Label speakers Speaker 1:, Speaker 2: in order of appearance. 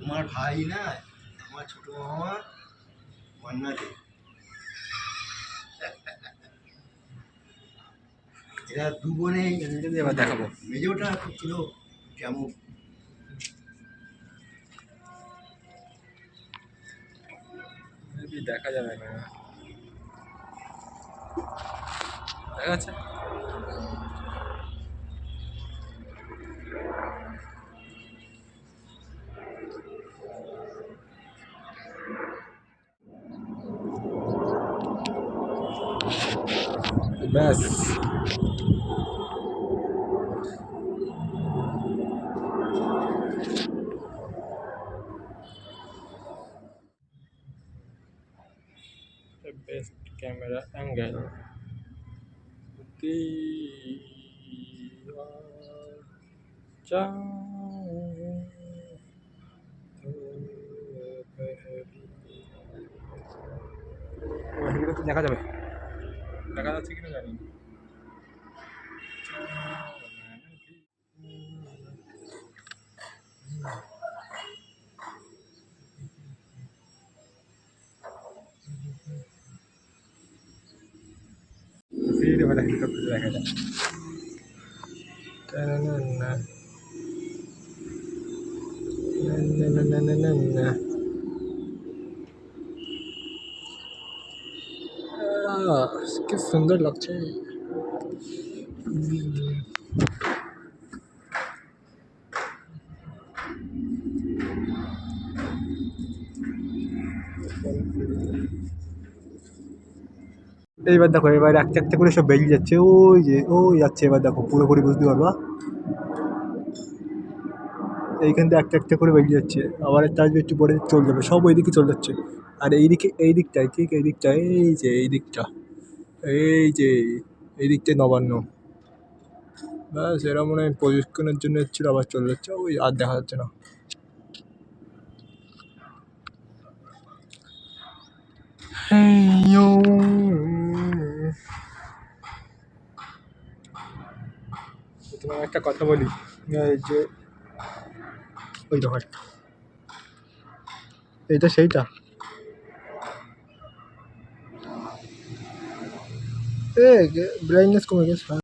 Speaker 1: তোমার ভাই না, আমার ছোট মামা মান্না দে, এরা দু বোনে।
Speaker 2: এবার দেখাবো
Speaker 1: মেজোটা ছিল কেমন,
Speaker 2: দেখা যাবে না, দেখা যাচ্ছে। ব্যাস বেস্ট ক্যামেরা অ্যাঙ্গেল দেখা যাবে, দেখা যাচ্ছে কিনা জানি না। ফিরে এবার হেলিকপ্টার দেখা যায়। কি সুন্দর লাগছে। এইবার দেখো, এবার একটা একটা করে সব বেরিয়ে যাচ্ছে, ওই যে ওই যাচ্ছে। এবার দেখো পুরোপুরি বুঝতে পারবা, এইখান থেকে একটা একটা করে বেরিয়ে যাচ্ছে। আবার একটা আসবে, একটু পরে চলে যাবে, সব ওইদিকে চলে যাচ্ছে। আর এইদিকে, এই দিকটায়, ঠিক এই দিকটায়, এই যে এই দিকটা, এই যে এই দিকটায় নবান্ন। ব্যাস, এরা মনে হয় প্রশিক্ষণের জন্য এসেছিল, আবার চলে যাচ্ছে। ওই আর দেখা যাচ্ছে না। তোমার একটা কথা বলি, এই যে ওই দেখো, এইটা সেইটা, ব্রাইটনেস কমে গেছে।